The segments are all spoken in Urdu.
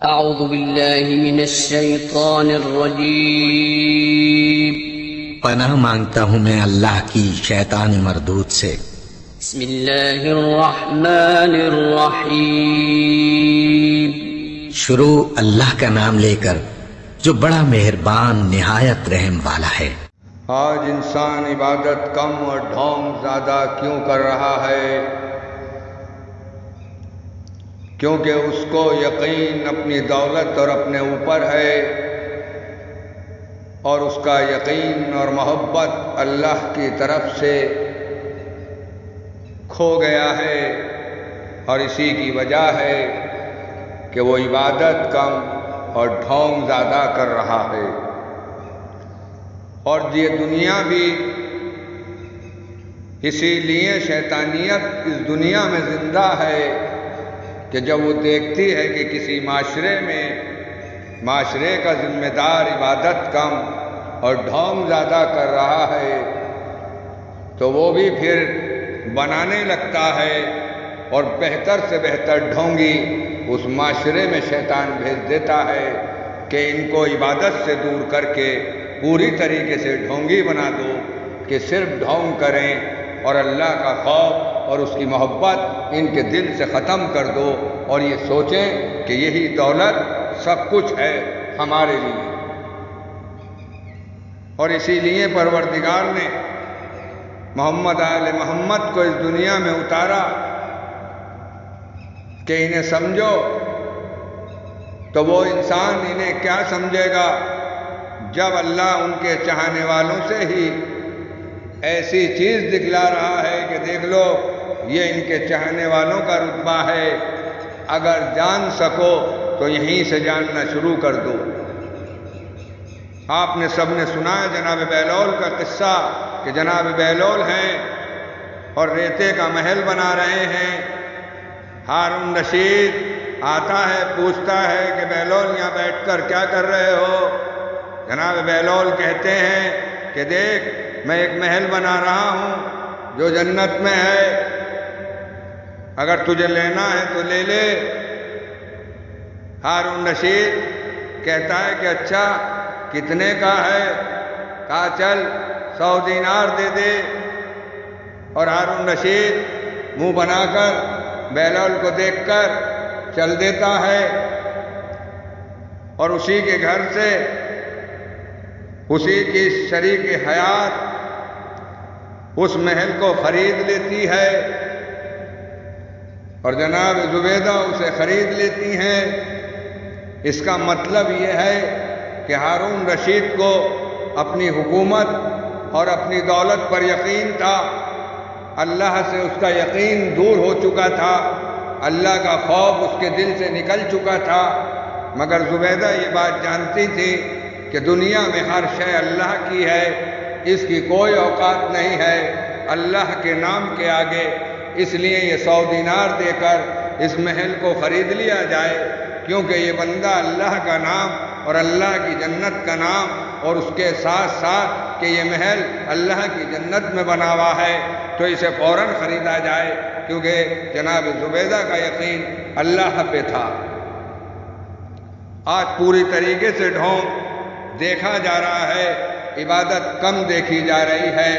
أعوذ بالله من الشيطان الرجيم پناہ مانگتا ہوں میں اللہ کی شیطان مردود سے۔ بسم الله الرحمن الرحيم شروع اللہ کا نام لے کر جو بڑا مہربان نہایت رحم والا ہے۔ آج انسان عبادت کم اور ڈھونگ زیادہ کیوں کر رہا ہے؟ کیونکہ اس کو یقین اپنی دولت اور اپنے اوپر ہے، اور اس کا یقین اور محبت اللہ کی طرف سے کھو گیا ہے، اور اسی کی وجہ ہے کہ وہ عبادت کم اور ڈھونگ زیادہ کر رہا ہے۔ اور یہ دنیا بھی اسی لیے شیطانیت اس دنیا میں زندہ ہے کہ جب وہ دیکھتی ہے کہ کسی معاشرے کا ذمہ دار عبادت کم اور ڈھونگ زیادہ کر رہا ہے تو وہ بھی پھر بنانے لگتا ہے، اور بہتر سے بہتر ڈھونگی اس معاشرے میں شیطان بھیج دیتا ہے کہ ان کو عبادت سے دور کر کے پوری طریقے سے ڈھونگی بنا دو کہ صرف ڈھونگ کریں، اور اللہ کا خوف اور اس کی محبت ان کے دل سے ختم کر دو، اور یہ سوچیں کہ یہی دولت سب کچھ ہے ہمارے لیے۔ اور اسی لیے پروردگار نے محمد آل محمد کو اس دنیا میں اتارا کہ انہیں سمجھو، تو وہ انسان انہیں کیا سمجھے گا جب اللہ ان کے چاہنے والوں سے ہی ایسی چیز دکھلا رہا ہے کہ دیکھ لو یہ ان کے چاہنے والوں کا رتبہ ہے، اگر جان سکو تو یہیں سے جاننا شروع کر دو۔ آپ نے سب نے سنا ہے جناب بہلول کا قصہ کہ جناب بہلول ہیں اور ریتے کا محل بنا رہے ہیں۔ ہارون رشید آتا ہے، پوچھتا ہے کہ بہلول یہاں بیٹھ کر کیا کر رہے ہو؟ جناب بہلول کہتے ہیں کہ دیکھ میں ایک محل بنا رہا ہوں جو جنت میں ہے، اگر تجھے لینا ہے تو لے لے۔ ہارون رشید کہتا ہے کہ اچھا کتنے کا ہے؟ کہا چل 100 دینار دے دے۔ اور ہارون رشید منہ بنا کر بہلول کو دیکھ کر چل دیتا ہے، اور اسی کے گھر سے اسی کی شریک حیات اس محل کو خرید لیتی ہے، اور جناب زبیدہ اسے خرید لیتی ہیں۔ اس کا مطلب یہ ہے کہ ہارون رشید کو اپنی حکومت اور اپنی دولت پر یقین تھا، اللہ سے اس کا یقین دور ہو چکا تھا، اللہ کا خوف اس کے دل سے نکل چکا تھا، مگر زبیدہ یہ بات جانتی تھی کہ دنیا میں ہر شے اللہ کی ہے، اس کی کوئی اوقات نہیں ہے اللہ کے نام کے آگے، اس لیے یہ 100 دینار دے کر اس محل کو خرید لیا جائے، کیونکہ یہ بندہ اللہ کا نام اور اللہ کی جنت کا نام، اور اس کے ساتھ ساتھ کہ یہ محل اللہ کی جنت میں بنا ہوا ہے تو اسے فوراً خریدا جائے، کیونکہ جناب زبیدہ کا یقین اللہ پہ تھا۔ آج پوری طریقے سے ڈھونگ دیکھا جا رہا ہے، عبادت کم دیکھی جا رہی ہے،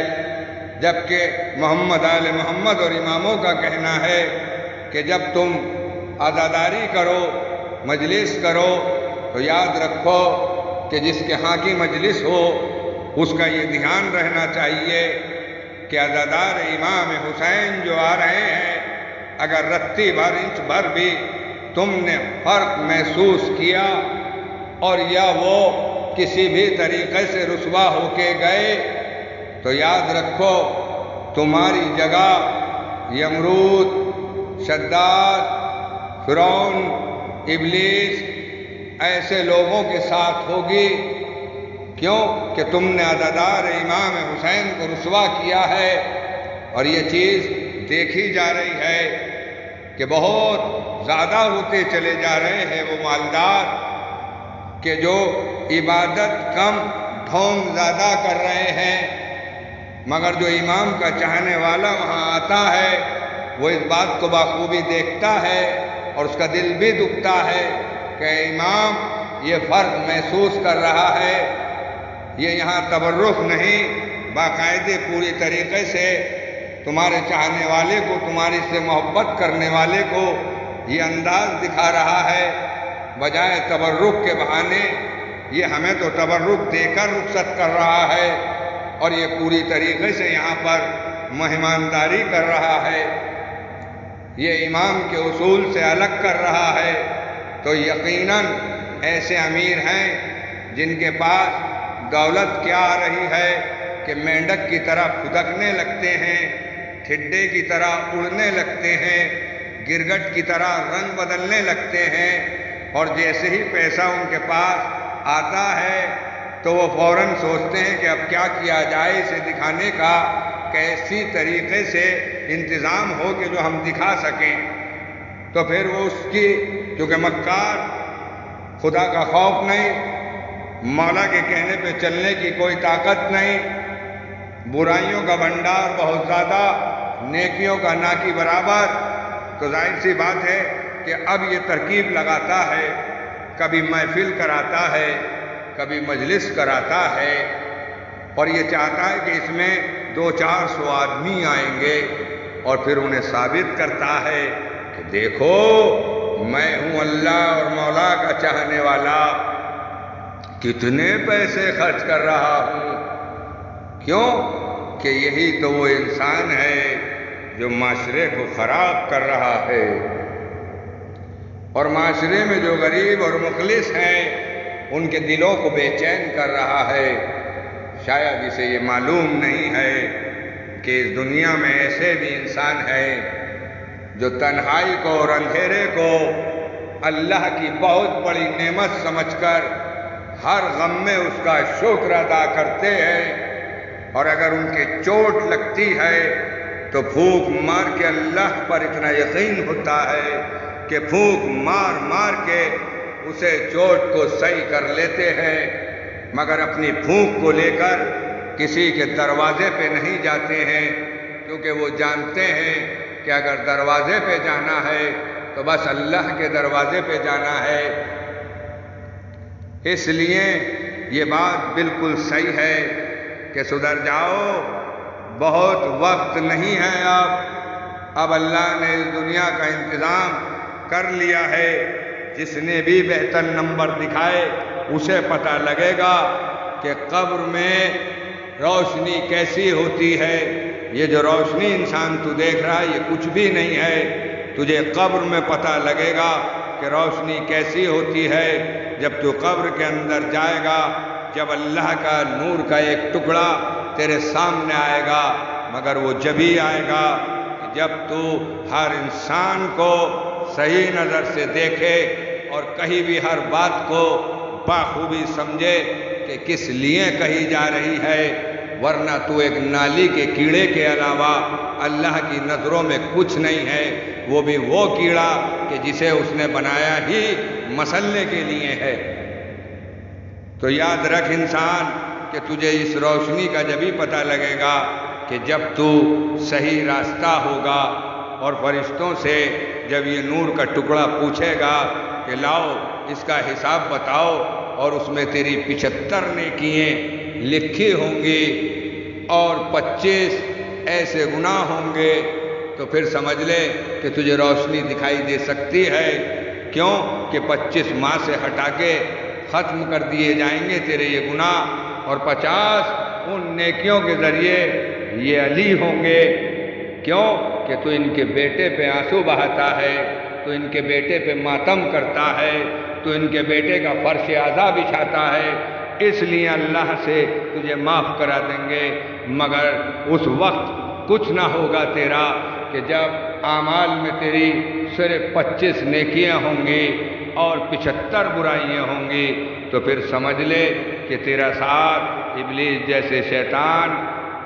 جبکہ محمد آل محمد اور اماموں کا کہنا ہے کہ جب تم عزاداری کرو، مجلس کرو، تو یاد رکھو کہ جس کے ہاں کی مجلس ہو اس کا یہ دھیان رہنا چاہیے کہ عزادار امام حسین جو آ رہے ہیں، اگر رتی بھر انچ بھر بھی تم نے فرق محسوس کیا اور یا وہ کسی بھی طریقے سے رسوا ہو کے گئے، تو یاد رکھو تمہاری جگہ یمرود، شداد، فرعون، ابلیس ایسے لوگوں کے ساتھ ہوگی۔ کیوں کہ تم نے عزادار امام حسین کو رسوا کیا ہے، اور یہ چیز دیکھی جا رہی ہے کہ بہت زیادہ ہوتے چلے جا رہے ہیں وہ مالدار کہ جو عبادت کم ڈھونگ زیادہ کر رہے ہیں، مگر جو امام کا چاہنے والا وہاں آتا ہے وہ اس بات کو بخوبی دیکھتا ہے، اور اس کا دل بھی دکھتا ہے کہ کہ امام یہ فرق محسوس کر رہا ہے، یہ یہاں تبرک نہیں، باقاعدے پوری طریقے سے تمہارے چاہنے والے کو، تمہاری سے محبت کرنے والے کو یہ انداز دکھا رہا ہے، بجائے تبرک کے بہانے یہ ہمیں تو تبرک دے کر رخصت کر رہا ہے اور یہ پوری طریقے سے یہاں پر مہمانداری کر رہا ہے، یہ امام کے اصول سے الگ کر رہا ہے۔ تو یقیناً ایسے امیر ہیں جن کے پاس دولت کیا آ رہی ہے کہ مینڈک کی طرح پھدکنے لگتے ہیں، ٹھڈے کی طرح اڑنے لگتے ہیں، گرگٹ کی طرح رنگ بدلنے لگتے ہیں، اور جیسے ہی پیسہ ان کے پاس آتا ہے تو وہ فوراً سوچتے ہیں کہ اب کیا کیا جائے اسے دکھانے کا، کیسی طریقے سے انتظام ہو کہ جو ہم دکھا سکیں۔ تو پھر وہ اس کی چونکہ مکار، خدا کا خوف نہیں، مولا کے کہنے پہ چلنے کی کوئی طاقت نہیں، برائیوں کا بھنڈار بہت زیادہ، نیکیوں کا نہ کی برابر، تو ظاہر سی بات ہے کہ اب یہ ترکیب لگاتا ہے، کبھی محفل کراتا ہے، کبھی مجلس کراتا ہے، اور یہ چاہتا ہے کہ اس میں 200-400 آدمی آئیں گے، اور پھر انہیں ثابت کرتا ہے کہ دیکھو میں ہوں اللہ اور مولا کا چاہنے والا، کتنے پیسے خرچ کر رہا ہوں۔ کیوں کہ یہی تو وہ انسان ہے جو معاشرے کو خراب کر رہا ہے، اور معاشرے میں جو غریب اور مخلص ہیں ان کے دلوں کو بے چین کر رہا ہے۔ شاید اسے یہ معلوم نہیں ہے کہ اس دنیا میں ایسے بھی انسان ہیں جو تنہائی کو اور اندھیرے کو اللہ کی بہت بڑی نعمت سمجھ کر ہر غم میں اس کا شکر ادا کرتے ہیں، اور اگر ان کے چوٹ لگتی ہے تو پھونک مار کے اللہ پر اتنا یقین ہوتا ہے کہ پھونک مار مار کے اسے چوٹ کو صحیح کر لیتے ہیں، مگر اپنی پھونک کو لے کر کسی کے دروازے پہ نہیں جاتے ہیں، کیونکہ وہ جانتے ہیں کہ اگر دروازے پہ جانا ہے تو بس اللہ کے دروازے پہ جانا ہے۔ اس لیے یہ بات بالکل صحیح ہے کہ سدھر جاؤ، بہت وقت نہیں ہے اب اللہ نے اس دنیا کا انتظام کر لیا ہے، جس نے بھی بہتر نمبر دکھائے اسے پتہ لگے گا کہ قبر میں روشنی کیسی ہوتی ہے۔ یہ جو روشنی انسان تو دیکھ رہا ہے یہ کچھ بھی نہیں ہے، تجھے قبر میں پتہ لگے گا کہ روشنی کیسی ہوتی ہے جب تو قبر کے اندر جائے گا، جب اللہ کا نور کا ایک ٹکڑا تیرے سامنے آئے گا، مگر وہ جبھی آئے گا جب تو ہر انسان کو صحیح نظر سے دیکھے اور کہیں بھی ہر بات کو بخوبی سمجھے کہ کس لیے کہی جا رہی ہے، ورنہ تو ایک نالی کے کیڑے کے علاوہ اللہ کی نظروں میں کچھ نہیں ہے، وہ بھی وہ کیڑا کہ جسے اس نے بنایا ہی مسلنے کے لیے ہے۔ تو یاد رکھ انسان کہ تجھے اس روشنی کا جبھی پتہ لگے گا کہ جب تو صحیح راستہ ہوگا، اور فرشتوں سے جب یہ نور کا ٹکڑا پوچھے گا کہ لاؤ اس کا حساب بتاؤ، اور اس میں تیری 75 نیکیاں لکھی ہوں گی اور 25 ایسے گناہ ہوں گے، تو پھر سمجھ لے کہ تجھے روشنی دکھائی دے سکتی ہے۔ کیوں کہ 25 ماہ سے ہٹا کے ختم کر دیے جائیں گے تیرے یہ گناہ، اور 50 ان نیکیوں کے ذریعے یہ علی ہوں گے۔ کیوں کہ تو ان کے بیٹے پہ آنسو بہاتا ہے، تو ان کے بیٹے پہ ماتم کرتا ہے، تو ان کے بیٹے کا فرش اعضا بچھاتا ہے، اس لیے اللہ سے تجھے معاف کرا دیں گے۔ مگر اس وقت کچھ نہ ہوگا تیرا کہ جب اعمال میں تیری صرف 25 نیکیاں ہوں گی اور 75 برائیاں ہوں گی، تو پھر سمجھ لے کہ تیرا ساتھ ابلیس جیسے شیطان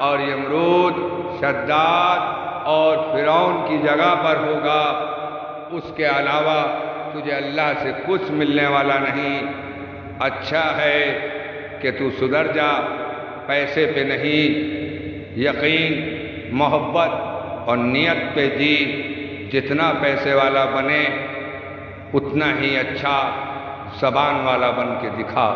اور یمرود، شداد اور فرعون کی جگہ پر ہوگا، اس کے علاوہ تجھے اللہ سے کچھ ملنے والا نہیں۔ اچھا ہے کہ تو سدھر جا، پیسے پہ نہیں، یقین، محبت اور نیت پہ جی۔ جتنا پیسے والا بنے اتنا ہی اچھا، زبان والا بن کے دکھا